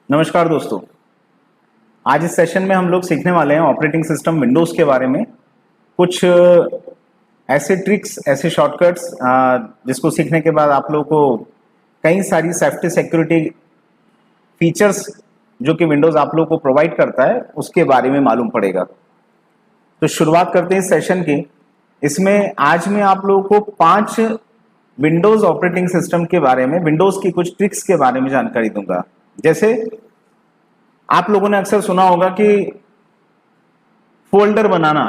नमस्कार दोस्तों। आज इस सेशन में हम लोग सीखने वाले हैं ऑपरेटिंग सिस्टम विंडोज़ के बारे में। कुछ ऐसे ट्रिक्स, ऐसे शॉर्टकट्स जिसको सीखने के बाद आप लोगों को कई सारी सेफ्टी सिक्योरिटी फीचर्स जो कि विंडोज़ आप लोगों को प्रोवाइड करता है उसके बारे में मालूम पड़ेगा। तो शुरुआत करते हैं इस सेशन की। इसमें आज मैं आप लोगों को 5 विंडोज़ ऑपरेटिंग सिस्टम के बारे में, विंडोज़ की कुछ ट्रिक्स के बारे में जानकारी दूंगा। जैसे आप लोगों ने अक्सर सुना होगा कि फोल्डर बनाना,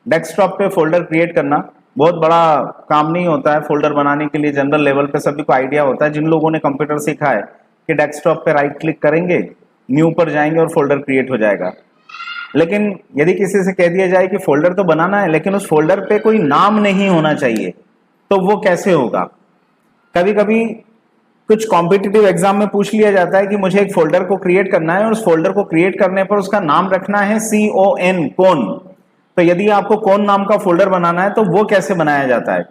डेस्कटॉप पे फोल्डर क्रिएट करना बहुत बड़ा काम नहीं होता है। फोल्डर बनाने के लिए जनरल लेवल पे सभी को आइडिया होता है। जिन लोगों ने कंप्यूटर सीखा है कि डेस्कटॉप पे राइट क्लिक करेंगे, न्यू पर जाएंगे और फोल्डर क्रिएट हो जाएगा। लेकिन यदि किसी से कह दिया जाए कि फोल्डर तो बनाना है लेकिन उस फोल्डर पे कोई नाम नहीं होना चाहिए, तो वो कैसे होगा? कभी कभी कुछ कॉम्पिटिटिव एग्जाम में पूछ लिया जाता है कि मुझे एक फोल्डर को क्रिएट करना है और उस फोल्डर को क्रिएट करने पर उसका नाम रखना है CON, कौन। तो यदि आपको कौन नाम का फोल्डर बनाना है तो वो कैसे बनाया जाता है।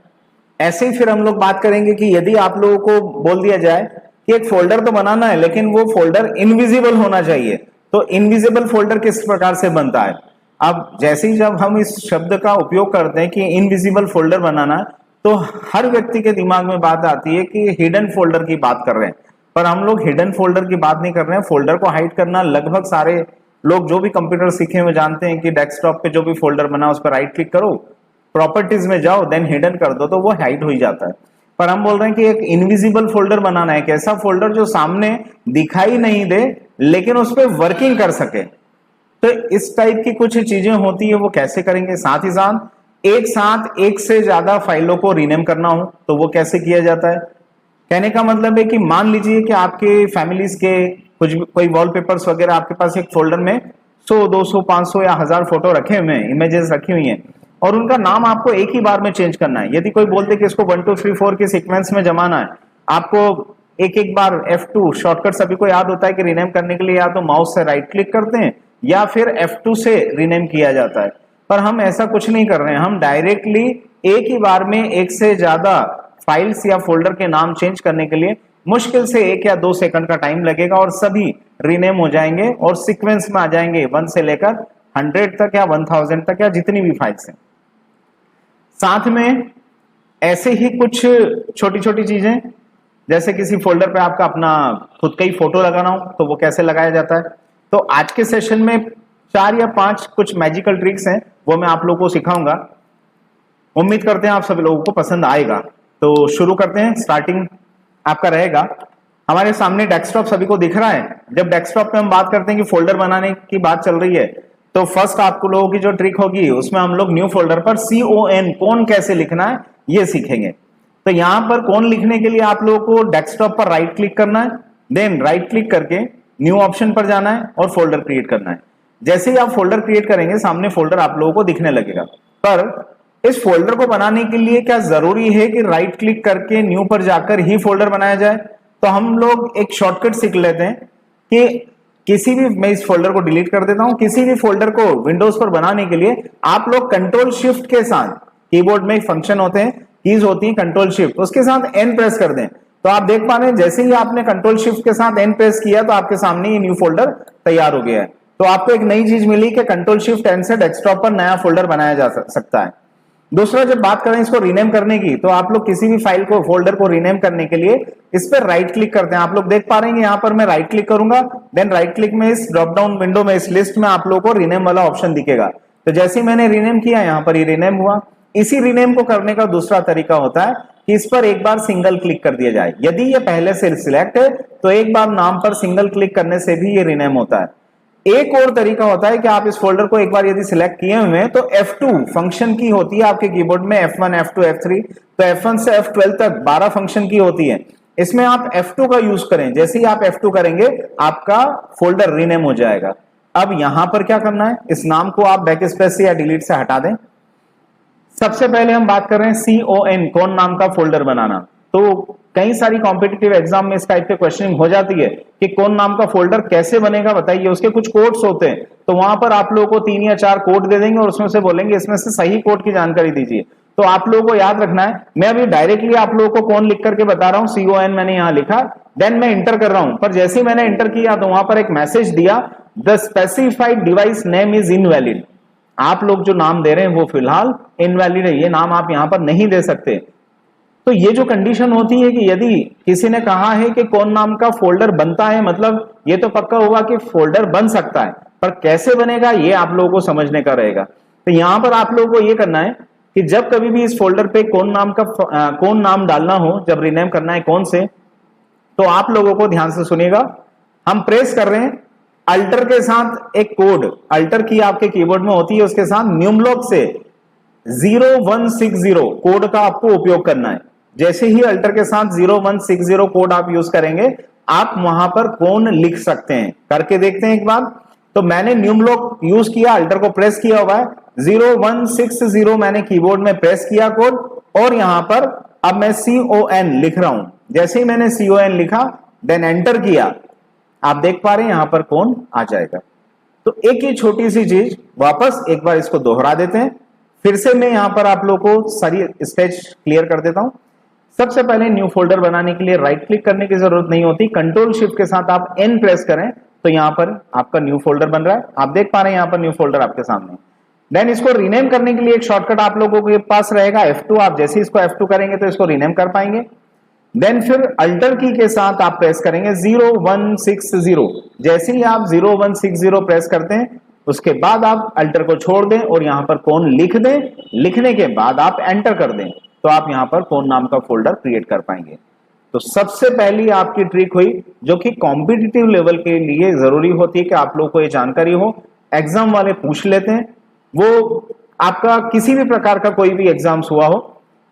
ऐसे ही फिर हम लोग बात करेंगे कि यदि आप लोगों को बोल दिया जाए कि एक फोल्डर तो बनाना है लेकिन वो फोल्डर इनविजिबल होना चाहिए, तो इनविजिबल फोल्डर किस प्रकार से बनता है। अब जैसे ही जब हम इस शब्द का उपयोग करते हैं कि इनविजिबल फोल्डर बनाना, तो हर व्यक्ति के दिमाग में बात आती है कि हिडन फोल्डर की बात कर रहे हैं। पर हम लोग हिडन फोल्डर की बात नहीं कर रहे हैं। फोल्डर को हाइड करना लगभग सारे लोग जो भी कंप्यूटर सीखे हुए जानते हैं कि डेस्कटॉप पे जो भी फोल्डर बना उस पर राइट क्लिक करो, प्रॉपर्टीज में जाओ, देन हिडन कर दो तो वो हाइड हो ही जाता है। पर हम बोल रहे हैं कि एक इनविजिबल फोल्डर बनाना है, एक ऐसा फोल्डर जो सामने दिखाई नहीं दे लेकिन उस पर वर्किंग कर सके। तो इस टाइप की कुछ चीजें होती है, वो कैसे करेंगे। साथ ही साथ एक से ज्यादा फाइलों को रीनेम करना हो तो वो कैसे किया जाता है। कहने का मतलब है कि मान लीजिए कि आपके फैमिलीज के कोई वॉलपेपर्स वगैरह आपके पास एक फोल्डर में 100, 200, 500 या 1000 फोटो रखे हुए हैं, इमेजेस रखी हुई हैं, और उनका नाम आपको एक ही बार में चेंज करना है। यदि कोई बोलते कि इसको 1 2 3 4 के सीक्वेंस में जमाना है, आपको एक बार F2 शॉर्टकट सभी को याद होता है कि रीनेम करने के लिए या तो माउस से राइट क्लिक करते हैं या फिर F2 से रीनेम किया जाता है। पर हम ऐसा कुछ नहीं कर रहे हैं। हम डायरेक्टली एक ही बार में एक से ज्यादा फाइल्स या फोल्डर के नाम चेंज करने के लिए मुश्किल से 1 या 2 सेकंड का टाइम लगेगा और सभी रीनेम हो जाएंगे और सीक्वेंस में आ जाएंगे 1 से लेकर 100 तक या 1000 तक या जितनी भी फाइल्स हैं। साथ में ऐसे ही कुछ छोटी छोटी चीजें, जैसे किसी फोल्डर पे आपका अपना खुद का ही फोटो लगाना हो तो वो कैसे लगाया जाता है। तो आज के सेशन में 4 या 5 कुछ मैजिकल ट्रिक्स हैं, वो मैं आप लोगों को सिखाऊंगा। उम्मीद करते हैं आप सभी लोगों को पसंद आएगा। तो शुरू करते हैं। स्टार्टिंग आपका रहेगा, हमारे सामने डेस्कटॉप सभी को दिख रहा है। जब डेस्कटॉप पे हम बात करते हैं कि फोल्डर बनाने की बात चल रही है, तो फर्स्ट आपको लोगों की जो ट्रिक होगी उसमें हम लोग न्यू फोल्डर पर CON, कौन कैसे लिखना है ये सीखेंगे। तो यहां पर कौन लिखने के लिए आप लोगों को डेस्कटॉप पर राइट क्लिक करना है, देन राइट क्लिक करके न्यू ऑप्शन पर जाना है और फोल्डर क्रिएट करना है। जैसे ही आप फोल्डर क्रिएट करेंगे सामने फोल्डर आप लोगों को दिखने लगेगा। पर इस फोल्डर को बनाने के लिए क्या जरूरी है कि राइट क्लिक करके न्यू पर जाकर ही फोल्डर बनाया जाए? तो हम लोग एक शॉर्टकट सीख लेते हैं कि किसी भी, मैं इस फोल्डर को डिलीट कर देता हूं, किसी भी फोल्डर को विंडोज पर बनाने के लिए आप लोग कंट्रोल शिफ्ट के साथ, कीबोर्ड में फंक्शन होते हैं, कीज होती है कंट्रोल शिफ्ट, उसके साथ एन प्रेस कर दें। तो आप देख पा रहे हैं जैसे ही आपने कंट्रोल शिफ्ट के साथ एन प्रेस किया तो आपके सामने ये न्यू फोल्डर तैयार हो गया है। तो आपको एक नई चीज मिली कि कंट्रोल शिफ्ट एन से डेस्कटॉप पर नया फोल्डर बनाया जा सकता है। दूसरा, जब बात करें इसको रीनेम करने की, तो आप लोग किसी भी फाइल को, फोल्डर को रीनेम करने के लिए इस पर राइट क्लिक करते हैं। आप लोग देख पा रहे हैं यहां पर मैं राइट क्लिक करूंगा, देन राइट क्लिक में इस ड्रॉप डाउन विंडो में इस लिस्ट में आप लोगों को रीनेम वाला ऑप्शन दिखेगा। तो जैसे ही मैंने रीनेम किया यहां पर ये रीनेम हुआ। इसी रीनेम को करने का दूसरा तरीका होता है कि इस पर एक बार सिंगल क्लिक कर दिया जाए। यदि ये पहले से सिलेक्ट है तो एक बार नाम पर सिंगल क्लिक करने से भी ये रीनेम होता है। एक और तरीका होता है कि आप इस फोल्डर को एक बार यदि सिलेक्ट किए हुए हैं तो F2 फंक्शन की होती है आपके कीबोर्ड में, F1, F2, F3, तो F1 से F12 तक 12 फंक्शन की होती है। इसमें आप F2 का यूज करें। जैसे ही आप F2 करेंगे आपका फोल्डर रीनेम हो जाएगा। अब यहां पर क्या करना है, इस नाम को आप बैक स्पेस से या डिलीट से हटा दें। सबसे पहले हम बात कर रहे हैं CON, कौन नाम का फोल्डर बनाना। तो कई सारी कॉम्पिटिटिव एग्जाम में इस टाइप के क्वेश्चनिंग हो जाती है कि कौन नाम का फोल्डर कैसे बनेगा बताइए। उसके कुछ कोड्स होते हैं, तो वहां पर आप लोगों को 3 या 4 कोड दे देंगे और उसमें से बोलेंगे इसमें से सही कोड की जानकारी दीजिए। तो आप लोगों को याद रखना है, मैं अभी डायरेक्टली आप लोगों को कौन लिख करके बता रहा हूं, CON मैंने यहां लिखा, देन मैं इंटर कर रहा हूं, पर जैसे ही मैंने इंटर किया तो वहां पर एक मैसेज दिया, the specified device name is invalid. आप लोग जो नाम दे रहे हैं वो फिलहाल इनवैलिड है, ये नाम आप यहां पर नहीं दे सकते। तो ये जो कंडीशन होती है कि यदि किसी ने कहा है कि कौन नाम का फोल्डर बनता है, मतलब ये तो पक्का होगा कि फोल्डर बन सकता है, पर कैसे बनेगा ये आप लोगों को समझने का रहेगा। तो यहां पर आप लोगों को ये करना है कि जब कभी भी इस फोल्डर पे कौन नाम डालना हो, जब रीनेम करना है कौन से, तो आप लोगों को ध्यान से सुनिएगा। हम प्रेस कर रहे हैं, अल्टर के साथ एक कोड, अल्टर की आपके कीबोर्ड में होती है, उसके साथ न्यूमलॉक से 0160 कोड का आपको उपयोग करना है। जैसे ही अल्टर के साथ 0160 कोड आप यूज करेंगे, आप वहां पर कौन लिख सकते हैं, करके देखते हैं एक बार। तो मैंने न्यूमलॉक यूज किया, अल्टर को प्रेस किया हुआ है, 0160 मैंने कीबोर्ड में प्रेस किया कोड, और यहां पर अब मैं CON लिख रहा हूं। जैसे ही मैंने CON लिखा, देन एंटर किया, आप देख पा रहे हैं यहां पर कौन आ जाएगा। तो एक ही छोटी सी चीज, वापस एक बार इसको दोहरा देते हैं, फिर से मैं यहां पर आप लोगों को सारी स्टेज क्लियर कर देता हूं। सबसे पहले न्यू फोल्डर बनाने के लिए राइट क्लिक करने की जरूरत नहीं होती, कंट्रोल शिफ्ट के साथ आप N प्रेस करें तो यहां पर आपका न्यू फोल्डर बन रहा है, आप देख पा रहे हैं यहां पर न्यू फोल्डर आपके सामने। देन इसको रीनेम करने के लिए एक शॉर्टकट आप लोगों के पास रहेगा F2, आप जैसे इसको F2 करेंगे तो इसको रीनेम कर पाएंगे। देन फिर अल्टर की के साथ आप प्रेस करेंगे 0160, जैसे ही आप 0160 प्रेस करते हैं उसके बाद आप अल्टर को छोड़ दें और यहां पर कौन लिख दें, लिखने के बाद आप एंटर कर दें, तो आप यहां पर कौन नाम का फोल्डर क्रिएट कर पाएंगे। तो सबसे पहली आपकी ट्रिक हुई, जो कि कॉम्पिटिटिव लेवल के लिए जरूरी होती है कि आप लोग को ये जानकारी हो, एग्जाम वाले पूछ लेते हैं, वो आपका किसी भी प्रकार का कोई भी एग्जाम्स हुआ हो,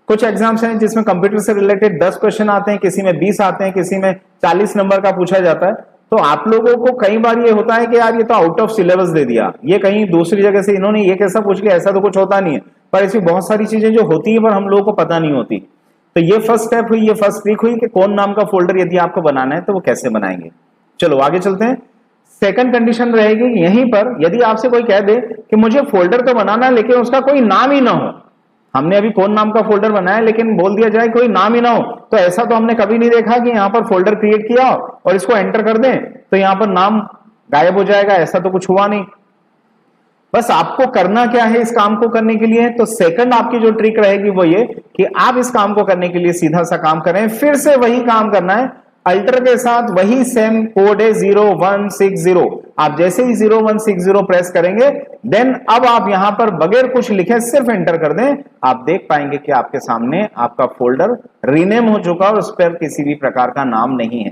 कुछ एग्जाम्स हैं जिसमें कंप्यूटर से रिलेटेड 10 क्वेश्चन आते हैं, किसी में 20 आते हैं, किसी में 40 नंबर का पूछा जाता है। तो आप लोगों को कई बार ये होता है कि यार ये तो आउट ऑफ सिलेबस दे दिया, ये कहीं दूसरी जगह से इन्होंने ये कैसा पूछ लिया, ऐसा तो कुछ होता नहीं है, पर ऐसी बहुत सारी चीजें जो होती है पर हम लोगों को पता नहीं होती। तो ये फर्स्ट स्टेप हुई, ये फर्स्ट ट्रिक हुई कि कौन नाम का फोल्डर यदि आपको बनाना है तो वो कैसे बनाएंगे। चलो आगे चलते हैं। सेकंड कंडीशन रहेगी यहीं पर, यदि आपसे कोई कह दे कि मुझे फोल्डर तो बनाना है लेकिन उसका कोई नाम ही ना हो, हमने अभी कौन नाम का फोल्डर बनाया लेकिन बोल दिया जाए कोई नाम ही ना हो, तो ऐसा तो हमने कभी नहीं देखा कि यहां पर फोल्डर क्रिएट किया और इसको एंटर कर दें तो यहां पर नाम गायब हो जाएगा, ऐसा तो कुछ हुआ नहीं। बस आपको करना क्या है इस काम को करने के लिए, तो सेकंड आपकी जो ट्रिक रहेगी वो ये कि आप इस काम को करने के लिए सीधा सा काम करें, फिर से वही काम करना है, अल्टर के साथ वही सेम कोड है 0160, आप जैसे ही 0160 प्रेस करेंगे, देन अब आप यहां पर बगैर कुछ लिखे सिर्फ एंटर कर दें, आप देख पाएंगे कि आपके सामने आपका फोल्डर रीनेम हो चुका और उस पर किसी भी प्रकार का नाम नहीं है।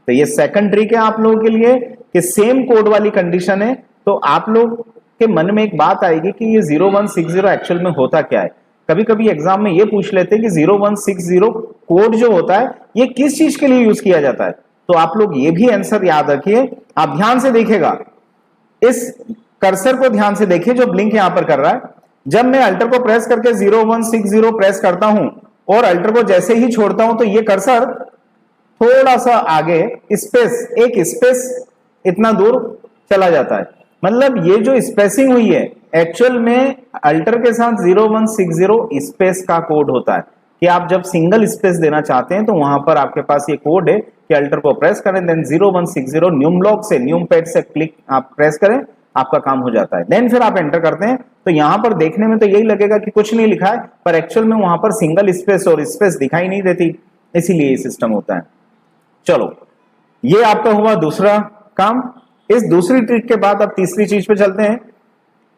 तो ये सेकंड ट्रिक है आप लोगों के लिए कि सेम कोड वाली कंडीशन है, तो आप लोग के मन में एक बात आएगी कि ये 0160 एक्चुअल में होता क्या है। कभी कभी एग्जाम में ये पूछ लेते हैं कि 0160 कोड जो होता है ये किस चीज के लिए यूज किया जाता है, तो आप लोग ये भी आंसर याद रखिए। आप ध्यान से देखिएगा, इस कर्सर को ध्यान से देखिए जो ब्लिंक यहां पर कर रहा है। जब मैं अल्टर को प्रेस करके 0160 प्रेस करता हूं और अल्टर को जैसे ही छोड़ता हूं तो ये कर्सर थोड़ा सा आगे स्पेस, एक स्पेस इतना दूर चला जाता है, मतलब ये जो स्पेसिंग हुई है एक्चुअल में अल्टर के साथ 0160 स्पेस का कोड होता है कि आप जब सिंगल स्पेस देना चाहते हैं तो वहां पर आपके पास ये कोड है कि अल्टर को प्रेस करें, देन 0160 न्यूमलॉक से, न्यूम पैड से क्लिक आप प्रेस करें, आपका काम हो जाता है। देन फिर आप एंटर करते हैं तो यहां पर देखने में तो यही लगेगा कि कुछ नहीं लिखा है, पर एक्चुअल में वहां पर सिंगल स्पेस और स्पेस दिखाई नहीं देती, इसीलिए ये सिस्टम होता है। चलो ये आपका हुआ दूसरा काम। इस दूसरी ट्रिक के बाद अब तीसरी चीज पे चलते हैं।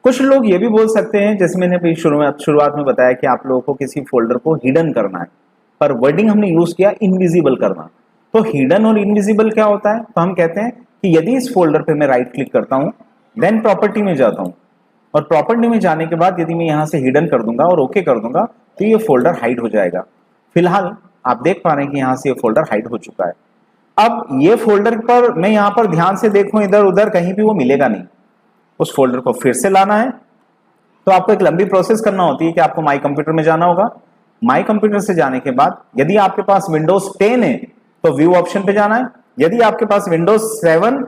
कुछ लोग ये भी बोल सकते हैं, जैसे मैंने अभी शुरुआत में बताया कि आप लोगों को किसी फोल्डर को हिडन करना है, पर वर्डिंग हमने यूज किया इनविजिबल करना। तो हिडन और इनविजिबल क्या होता है, तो हम कहते हैं कि यदि इस फोल्डर पे मैं राइट क्लिक करता हूं, देन प्रॉपर्टी में जाता हूं और प्रॉपर्टी में जाने के बाद यदि मैं यहां से हिडन कर दूंगा और ओके कर दूंगा तो ये फोल्डर हाइड हो जाएगा। फिलहाल आप देख पा रहे हैं कि यहां से ये फोल्डर हाइड हो चुका है। अब ये फोल्डर पर मैं यहां पर ध्यान से देखूं, इधर उधर कहीं भी वो मिलेगा नहीं। उस फोल्डर को फिर से लाना है तो आपको एक लंबी प्रोसेस करना होती है कि आपको माई कंप्यूटर में जाना होगा। माई कंप्यूटर से जाने के बाद यदि आपके पास विंडोज 10 है तो व्यू ऑप्शन पे जाना है, यदि आपके पास विंडोज 7,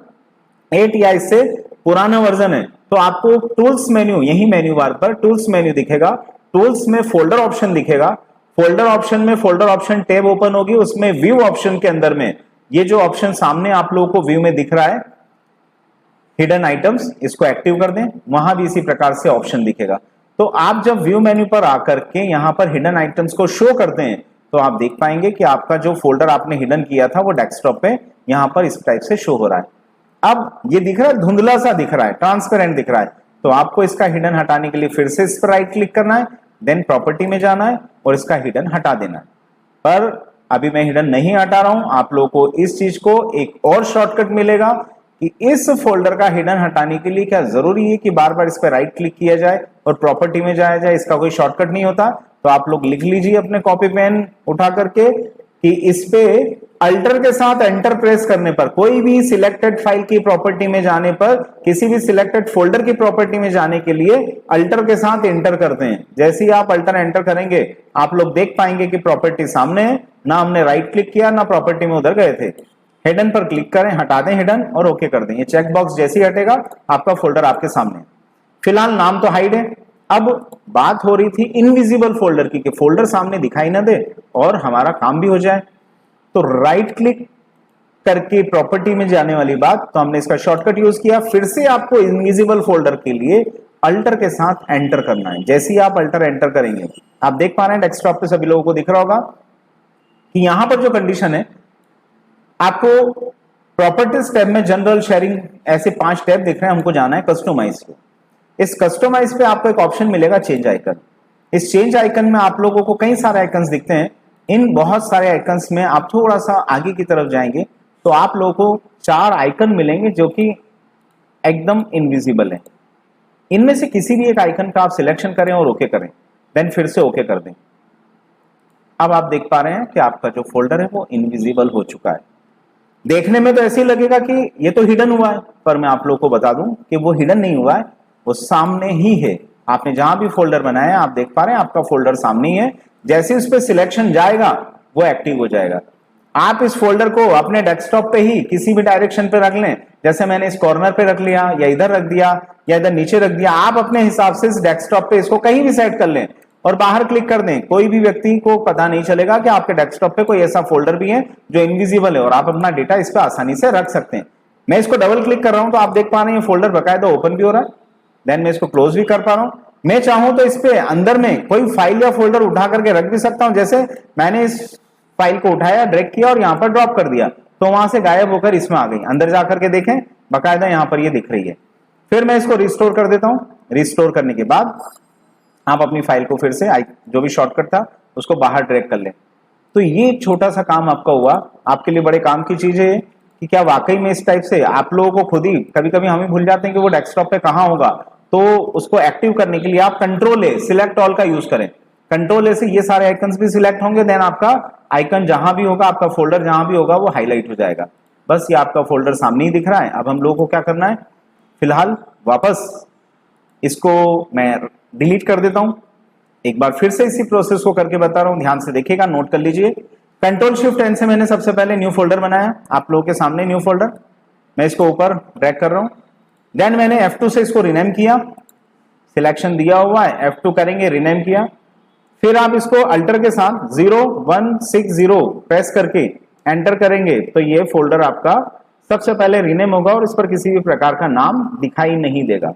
8 या इससे पुराना वर्जन है तो आपको टूल्स मेन्यू, यही मेन्यू बार पर टूल्स मेन्यू दिखेगा, टूल्स में फोल्डर ऑप्शन दिखेगा, फोल्डर ऑप्शन में फोल्डर ऑप्शन टैब ओपन होगी, उसमें व्यू ऑप्शन के अंदर में ये जो ऑप्शन सामने आप लोगों को व्यू में दिख रहा है हिडन आइटम्स, इसको एक्टिव कर दें, वहां भी इसी प्रकार से ऑप्शन दिखेगा। तो आप जब व्यू मेन्यू पर आकर के यहां पर हिडन आइटम्स को शो करते हैं तो आप देख पाएंगे कि आपका जो फोल्डर आपने हिडन किया था वो डेस्कटॉप पे यहां पर इस टाइप से शो हो रहा है। अब ये दिख रहा है, धुंधला सा दिख रहा है, ट्रांसपेरेंट दिख रहा है, तो आपको इसका हिडन हटाने के लिए फिर से इस पर राइट क्लिक करना है, देन प्रॉपर्टी में जाना है और इसका हिडन हटा देना है। पर अभी मैं हिडन नहीं हटा रहा हूं, आप लोगों को इस चीज को एक और शॉर्टकट मिलेगा कि इस फोल्डर का हिडन हटाने के लिए क्या जरूरी है कि बार बार इस पर राइट क्लिक किया जाए और प्रॉपर्टी में जाया जाए, इसका कोई शॉर्टकट नहीं होता। तो आप लोग लिख लीजिए अपने कॉपी पेन उठा करके कि इस पे अल्टर के साथ एंटर प्रेस करने पर, कोई भी सिलेक्टेड फाइल की प्रॉपर्टी में जाने पर, किसी भी सिलेक्टेड फोल्डर की प्रॉपर्टी में जाने के लिए अल्टर के साथ एंटर करते हैं। जैसे ही आप अल्टर एंटर करेंगे आप लोग देख पाएंगे कि प्रॉपर्टी सामने है, ना हमने राइट क्लिक किया ना प्रॉपर्टी में उधर गए थे। हिडन पर क्लिक करें, हटा दें हिडन और ओके कर दें। ये चेक बॉक्स जैसे ही हटेगा आपका फोल्डर आपके सामने। फिलहाल नाम तो हाइड है। अब बात हो रही थी इनविजिबल फोल्डर की, कि फोल्डर सामने दिखाई ना दे और हमारा काम भी हो जाए। तो राइट क्लिक करके प्रॉपर्टी में जाने वाली बात, तो हमने इसका शॉर्टकट यूज किया। फिर से आपको इनविजिबल फोल्डर के लिए अल्टर के साथ एंटर करना है। जैसे ही आप अल्टर एंटर करेंगे आप देख पा रहे हैं डेस्कटॉप पे सभी लोगों को दिख रहा होगा कि यहां पर जो कंडीशन है, आपको प्रॉपर्टीज टैब में जनरल, शेयरिंग, ऐसे 5 टैब दिख रहे हैं, हमको जाना है कस्टमाइज पे। इस कस्टमाइज पे आपको एक ऑप्शन मिलेगा चेंज आइकन। इस चेंज आइकन में आप लोगों को कई सारे आइकन्स दिखते हैं। इन बहुत सारे आइकन्स में आप थोड़ा सा आगे की तरफ जाएंगे तो आप लोगों को 4 आइकन मिलेंगे जो कि एकदम इनविजिबल है। इनमें से किसी भी एक आइकन का आप सिलेक्शन करें और ओके करें, देन फिर से ओके कर दें। अब आप देख पा रहे हैं कि आपका जो फोल्डर है वो इनविजिबल हो चुका है। देखने में तो ऐसे ही लगेगा कि ये तो हिडन हुआ है, पर मैं आप लोगों को बता दूं कि वो हिडन नहीं हुआ है, वो सामने ही है। आपने जहां भी फोल्डर बनाया है आप देख पा रहे हैं आपका फोल्डर सामने ही है। जैसे उस पर सिलेक्शन जाएगा वो एक्टिव हो जाएगा। आप इस फोल्डर को अपने डेस्कटॉप पे ही किसी भी डायरेक्शन पे रख लें, जैसे मैंने इस कॉर्नर पे रख लिया या इधर रख दिया या इधर नीचे रख दिया। आप अपने हिसाब से इस डेस्कटॉप पे इसको कहीं भी सेट कर लें और बाहर क्लिक कर दें। कोई भी व्यक्ति को पता नहीं चलेगा कि आपके डेस्कटॉप पे कोई ऐसा फोल्डर भी है जो इनविजिबल है और आप अपना डेटा इस पे आसानी से रख सकते हैं। मैं इसको डबल क्लिक कर रहा हूं तो आप देख पा रहे हैं फोल्डर बकायदा ओपन भी हो रहा है, देन मैं इसको क्लोज भी कर पा रहा हूं। मैं चाहूं तो इस पे अंदर में कोई फाइल या फोल्डर उठा करके रख भी सकता हूं। जैसे मैंने इस फाइल को उठाया, ड्रैग किया और यहां पर ड्रॉप कर दिया तो वहां से गायब होकर इसमें आ गई। अंदर जाकर के देखें, बकायदा यहां पर ये दिख रही है। फिर मैं इसको रिस्टोर कर देता हूं। रिस्टोर करने के बाद आप अपनी फाइल को फिर से जो भी शॉर्टकट था उसको बाहर ड्रैग कर लें। तो ये छोटा सा काम आपका हुआ। आपके लिए बड़े काम की चीज है कि क्या वाकई में इस टाइप से आप लोगों को खुद ही कभी कभी हम ही भूल जाते हैं कि वो डेस्कटॉप पे कहां होगा। तो उसको एक्टिव करने के लिए आप कंट्रोल ए, सिलेक्ट ऑल का यूज करें। कंट्रोल ए से ये सारे आइकन्स भी सिलेक्ट होंगे, देन आपका आइकन जहां भी होगा, आपका फोल्डर जहां भी होगा वो हाईलाइट हो जाएगा। बस ये आपका फोल्डर सामने ही दिख रहा है। अब हम लोगों को क्या करना है, फिलहाल वापस इसको मैं डिलीट कर देता हूं। एक बार फिर से इसी प्रोसेस को करके बता रहा हूं, ध्यान से देखिएगा, नोट कर लीजिए। कंट्रोल शिफ्ट एन से मैंने सबसे पहले न्यू फोल्डर बनाया, आप लोगों के सामने न्यू फोल्डर। मैं इसको ऊपर ड्रैग कर रहा हूं। देन मैंने F2 से इसको रिनेम किया, सिलेक्शन दिया हुआ है, F2 करेंगे, रिनेम किया। फिर आप इसको अल्टर के साथ 0160 प्रेस करके एंटर करेंगे तो ये फोल्डर आपका सबसे पहले रिनेम होगा और इस पर किसी भी प्रकार का नाम दिखाई नहीं देगा।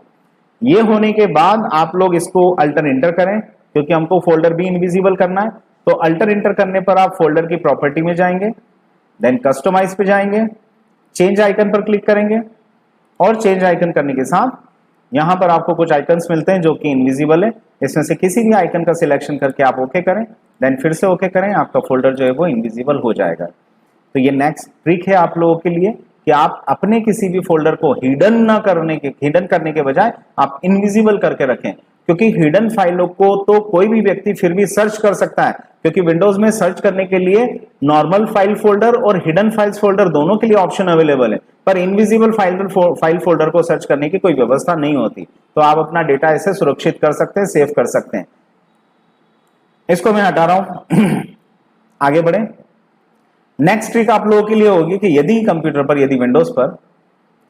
ये होने के बाद आप लोग इसको अल्टर इंटर करें, क्योंकि हमको फोल्डर भी इनविजिबल करना है। तो अल्टर इंटर करने पर आप फोल्डर की प्रॉपर्टी में जाएंगे, देन कस्टमाइज पे जाएंगे, चेंज आइकन पर क्लिक करेंगे और चेंज आइकन करने के साथ यहां पर आपको कुछ आइकन्स मिलते हैं जो कि इनविजिबल है। इसमें से किसी भी आइकन का सिलेक्शन करके आप ओके करें, देन फिर से ओके करें, आपका फोल्डर जो है वो इनविजिबल हो जाएगा। तो ये नेक्स्ट ट्रिक है आप लोगों के लिए कि आप अपने किसी भी फोल्डर को हिडन करने के बजाय आप इनविजिबल करके रखें, क्योंकि हिडन फाइलों को तो कोई भी व्यक्ति फिर भी सर्च कर सकता है, क्योंकि विंडोज में सर्च करने के लिए नॉर्मल फाइल फोल्डर और हिडन फाइल्स फोल्डर दोनों के लिए ऑप्शन अवेलेबल है, पर इनविजिबल फाइल फोल्डर को सर्च करने की कोई व्यवस्था नहीं होती। तो आप अपना डेटा ऐसे सुरक्षित कर सकते हैं, सेव कर सकते हैं। इसको मैं हटा रहा हूं। आगे बढ़े। नेक्स्ट ट्रिक आप लोगों के लिए होगी कि यदि कंप्यूटर पर, यदि विंडोज पर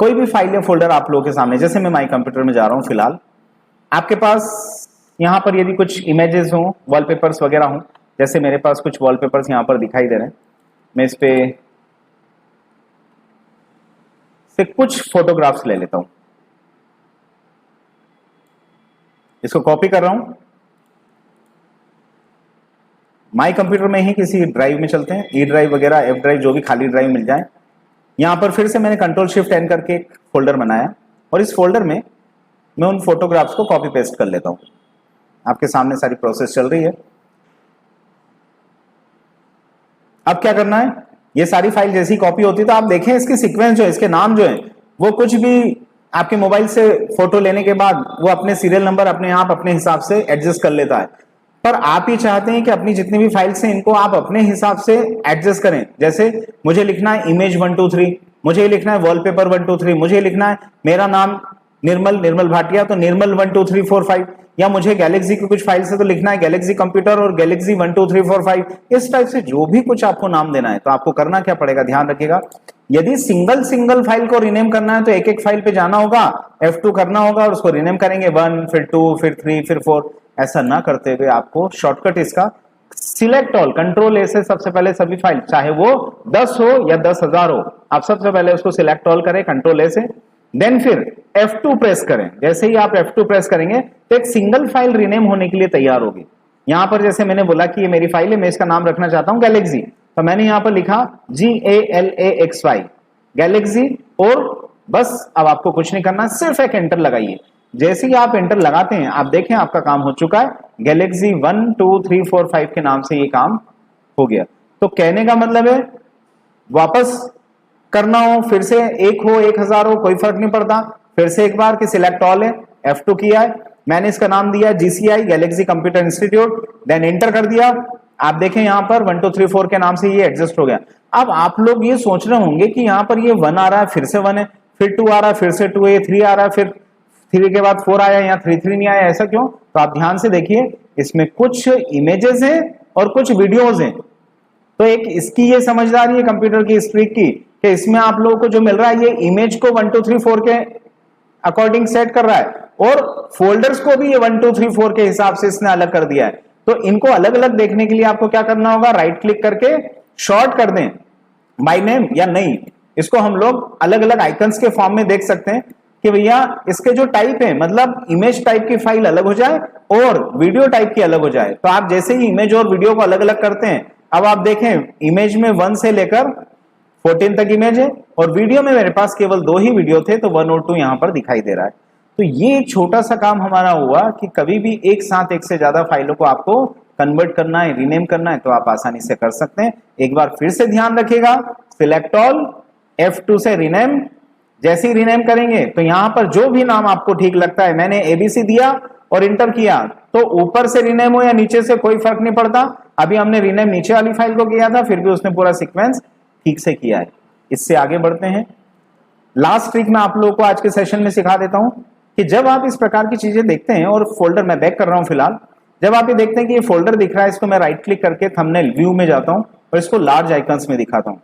कोई भी फाइल या फोल्डर आप लोगों के सामने, जैसे मैं माई कंप्यूटर में जा रहा हूं, फिलहाल आपके पास यहाँ पर यदि कुछ इमेजेस हो, वॉलपेपर्स वगैरह हो, जैसे मेरे पास कुछ वॉलपेपर्स यहाँ पर दिखाई दे रहे हैं, मैं इस पे से कुछ फोटोग्राफ्स ले लेता हूं, इसको कॉपी कर रहा हूं, माई कंप्यूटर में ही किसी ड्राइव में चलते हैं, ई ड्राइव वगैरह, एफ ड्राइव, जो भी खाली ड्राइव मिल जाए। यहां पर फिर से मैंने कंट्रोल शिफ्ट एन करके एक फोल्डर बनाया और इस फोल्डर में मैं उन फोटोग्राफ्स को कॉपी पेस्ट कर लेता हूं। आपके सामने सारी प्रोसेस चल रही है। अब क्या करना है, ये सारी फाइल जैसी कॉपी होती है तो आप देखें इसकी सीक्वेंस जो है, इसके नाम जो है, वो कुछ भी आपके मोबाइल से फोटो लेने के बाद वो अपने सीरियल नंबर अपने आप अपने हिसाब से एडजस्ट कर लेता है। पर आप ही चाहते हैं कि अपनी जितनी भी फाइल्स हैं इनको आप अपने हिसाब से एडजस्ट करें। जैसे मुझे लिखना है इमेज 1 2 3, मुझे लिखना है वॉलपेपर 1 2 3, मुझे लिखना है मेरा नाम निर्मल भाटिया तो निर्मल 1 2 3 4 5, या मुझे गैलेक्सी की कुछ फाइल से तो लिखना है गैलेक्सी कंप्यूटर और गैलेक्सी 1 2 3 4 5। इस टाइप से जो भी कुछ आपको नाम देना है तो आपको करना क्या पड़ेगा, ध्यान रखिएगा। यदि सिंगल फाइल को रीनेम करना है तो एक एक फाइल पे जाना होगा, F2 करना होगा और उसको रीनेम करेंगे 1 फिर 2 फिर 3 फिर 4। ऐसा ना करते हुए आपको शॉर्टकट इसका सिलेक्ट ऑल, कंट्रोल ए से सबसे पहले सभी फाइल, चाहे वो 10 हो या 10,000 हो, आप सबसे पहले उसको सिलेक्ट ऑल करें कंट्रोल ए से, देन फिर F2 प्रेस करें। जैसे ही आप F2 प्रेस करेंगे तो एक सिंगल फाइल रीनेम होने के लिए तैयार होगी। यहां पर जैसे मैंने बोला कि ये मेरी फाइल है, मैं इसका नाम रखना चाहता हूं गैलेक्सी, तो मैंने यहां पर लिखा GALAXY गैलेक्सी, और बस अब आपको कुछ नहीं करना, सिर्फ एक एंटर लगाइए। जैसे ही आप एंटर लगाते हैं आप देखें आपका काम हो चुका है, गैलेक्सी 1 2 3 4 5 के नाम से ये काम हो गया। तो कहने का मतलब है वापस करना हो, फिर से 1 हो 1000 हो कोई फर्क नहीं पड़ता, फिर से एक बार कि सिलेक्ट ऑल है, F2 किया है, मैंने इसका नाम दिया GCI galaxy computer institute, then enter कर दिया। आप देखें यहां पर 1 2 3 4 के नाम से ये एडजस्ट हो गया। अब आप लोग ये सोच रहे होंगे कि यहां पर ये 1 आ रहा है फिर से 1 है, फिर 2 आ रहा है फिर से 2 है, 3 आ रहा है फिर 3 के बाद 4 आया, यहाँ 3 नहीं आया, ऐसा क्यों? तो आप ध्यान से देखिए, इसमें कुछ इमेजेस हैं और कुछ वीडियोस हैं। तो एक इसकी ये समझदारी है कंप्यूटर की इस ट्रिक की कि इसमें आप लोगों को जो मिल रहा है ये इमेज को 1 2 3 4 के अकॉर्डिंग सेट कर रहा है और फोल्डर्स को भी ये 1 2 3 4 के हिसाब से इसने अलग कर दिया है। तो इनको अलग अलग देखने के लिए आपको क्या करना होगा, राइट क्लिक करके शॉर्ट कर दें बाय नेम या नहीं, इसको हम लोग अलग अलग आइकन्स के फॉर्म में देख सकते हैं कि भैया इसके जो टाइप है, मतलब इमेज टाइप की फाइल अलग हो जाए और वीडियो टाइप की अलग हो जाए। तो आप जैसे ही इमेज और वीडियो को अलग अलग करते हैं, अब आप देखें इमेज में 1 से लेकर 14 तक इमेज है और वीडियो में मेरे पास केवल 2 ही वीडियो थे, तो 1 और 2 यहां पर दिखाई दे रहा है। तो ये एक छोटा सा काम हमारा हुआ कि कभी भी एक साथ एक से ज्यादा फाइलों को आपको कन्वर्ट करना है, रीनेम करना है, तो आप आसानी से कर सकते हैं। एक बार फिर से ध्यान रखिएगा, सिलेक्ट ऑल, F2 से रीनेम, जैसे ही रीनेम करेंगे तो यहां पर जो भी नाम आपको ठीक लगता है, मैंने ABC दिया और इंटर किया, तो ऊपर से रीनेम हो या नीचे से कोई फर्क नहीं पड़ता। अभी हमने रीनेम नीचे वाली फाइल को किया था, फिर भी उसने पूरा सीक्वेंस ठीक से किया है। इससे आगे बढ़ते हैं। लास्ट ट्रिक मैं आप लोगों को आज के सेशन में सिखा देता हूं कि जब आप इस प्रकार की चीजें देखते हैं और फोल्डर में बैक कर रहा हूं फिलहाल, जब आप ये देखते हैं कि ये फोल्डर दिख रहा है, इसको मैं राइट क्लिक करके थंबनेल व्यू में जाता हूं और इसको लार्ज आइकन्स में दिखाता हूं,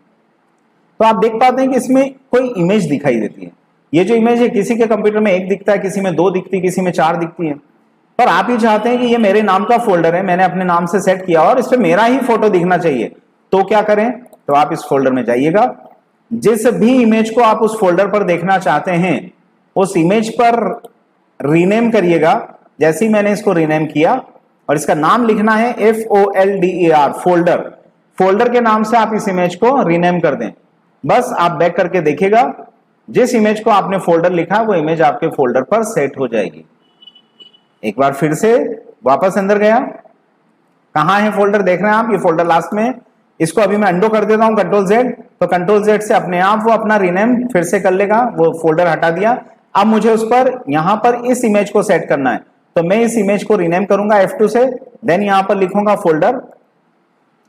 तो आप देख पाते हैं कि इसमें कोई इमेज दिखाई देती है। ये जो इमेज है किसी के कंप्यूटर में 1 दिखता है, किसी में 2 दिखती है, किसी में 4 दिखती है। पर आप ये चाहते हैं कि ये मेरे नाम का फोल्डर है, मैंने अपने नाम से सेट किया और इस पे मेरा ही फोटो दिखना चाहिए, तो क्या करें? तो आप इस फोल्डर में जाइएगा, जिस भी इमेज को आप उस फोल्डर पर देखना चाहते हैं उस इमेज पर रीनेम करिएगा। जैसे ही मैंने इसको रीनेम किया और इसका नाम लिखना है FOLDER, फोल्डर, फोल्डर के नाम से आप इस इमेज को रीनेम कर दें। बस आप बैक करके देखिएगा, जिस इमेज को आपने फोल्डर लिखा वो इमेज आपके फोल्डर पर सेट हो जाएगी। एक बार फिर से वापस अंदर गया, कहां है फोल्डर देख रहे हैं आप, ये फोल्डर लास्ट में। इसको अभी मैं अंडो कर देता हूं कंट्रोल Z, तो कंट्रोल Z से अपने आप वो अपना रीनेम फिर से कर लेगा, वो फोल्डर हटा दिया। अब मुझे उस पर यहां पर इस इमेज को सेट करना है, तो मैं इस इमेज को रीनेम करूंगा F2 से, देन यहां पर लिखूंगा फोल्डर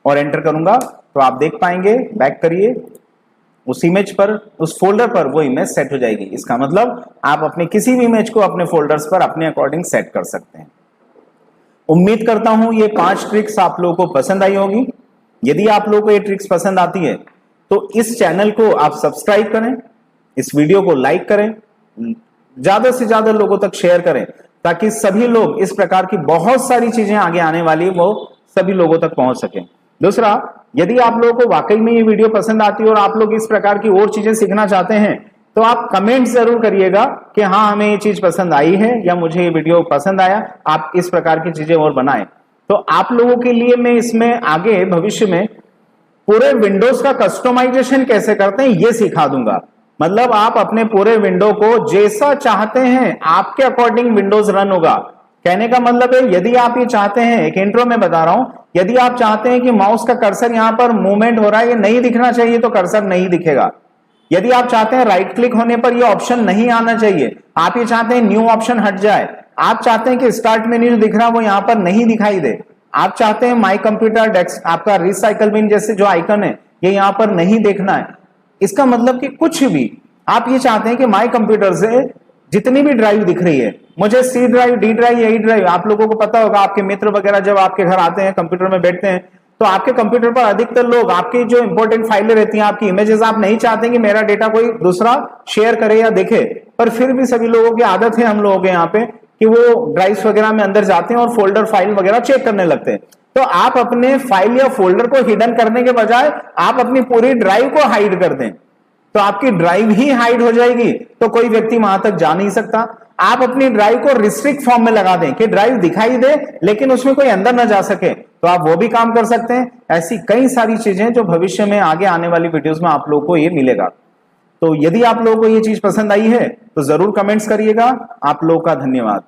और एंटर करूंगा, तो आप देख पाएंगे, बैक करिए, उस इमेज पर, उस फोल्डर पर वो इमेज सेट हो जाएगी। इसका मतलब आप अपने किसी भी इमेज को अपने फोल्डर्स पर अपने अकॉर्डिंग सेट कर सकते हैं। उम्मीद करता हूं ये 5 ट्रिक्स आप लोगों को पसंद आई होगी। यदि आप लोगों को ये ट्रिक्स पसंद आती है तो इस चैनल को आप सब्सक्राइब करें, इस वीडियो को लाइक करें, ज्यादा से ज्यादा लोगों तक शेयर करें, ताकि सभी लोग इस प्रकार की बहुत सारी चीजें आगे आने वाली वो सभी लोगों तक पहुंच सके। दूसरा, यदि आप लोगों को वाकई में ये वीडियो पसंद आती है और आप लोग इस प्रकार की और चीजें सीखना चाहते हैं तो आप कमेंट जरूर करिएगा कि हाँ हमें ये चीज पसंद आई है या मुझे ये वीडियो पसंद आया, आप इस प्रकार की चीजें और बनाएं। तो आप लोगों के लिए मैं इसमें आगे भविष्य में पूरे विंडोज का कस्टमाइजेशन कैसे करते हैं ये सिखा दूंगा। मतलब आप अपने पूरे विंडो को जैसा चाहते हैं आपके अकॉर्डिंग विंडोज रन होगा। कहने का मतलब है, यदि आप ये चाहते हैं, एक इंट्रो में बता रहा हूं, यदि आप चाहते हैं कि माउस का कर्सर यहां पर मूवमेंट हो रहा है, ये नहीं दिखना चाहिए तो कर्सर नहीं दिखेगा। यदि आप चाहते हैं राइट क्लिक होने पर ये ऑप्शन नहीं आना चाहिए, आप ये चाहते हैं न्यू ऑप्शन हट जाए, आप चाहते हैं कि स्टार्ट मेन्यू जो दिख रहा है वो यहां पर नहीं दिखाई दे, आप चाहते हैं माई कंप्यूटर डेस्क आपका रिसाइकल बिन जैसे जो आइकन है ये यहां पर नहीं देखना है, इसका मतलब कि कुछ भी आप ये चाहते हैं कि माई कंप्यूटर से जितनी भी ड्राइव दिख रही है, मुझे सी ड्राइव, डी ड्राइव, यही ड्राइव, आप लोगों को पता होगा, आपके मित्र वगैरह जब आपके घर आते हैं कंप्यूटर में बैठते हैं तो आपके कंप्यूटर पर अधिकतर लोग आपकी जो इंपॉर्टेंट फाइलें रहती हैं, आपकी इमेजेस, आप नहीं चाहते कि मेरा डेटा कोई दूसरा शेयर करे या देखे, पर फिर भी सभी लोगों की आदत है हम लोगों के यहाँ पे कि वो ड्राइव्स वगैरह में अंदर जाते हैं और फोल्डर फाइल वगैरह चेक करने लगते हैं। तो आप अपने फाइल या फोल्डर को हिडन करने के बजाय आप अपनी पूरी ड्राइव को हाइड कर दें, तो आपकी ड्राइव ही हाइड हो जाएगी, तो कोई व्यक्ति वहां तक जा नहीं सकता। आप अपनी ड्राइव को रिस्ट्रिक्ट फॉर्म में लगा दें कि ड्राइव दिखाई दे लेकिन उसमें कोई अंदर ना जा सके, तो आप वो भी काम कर सकते हैं। ऐसी कई सारी चीजें जो भविष्य में आगे आने वाली वीडियोस में आप लोगों को ये मिलेगा। तो यदि आप लोगों को ये चीज पसंद आई है तो जरूर कमेंट्स करिएगा। आप लोगों का धन्यवाद।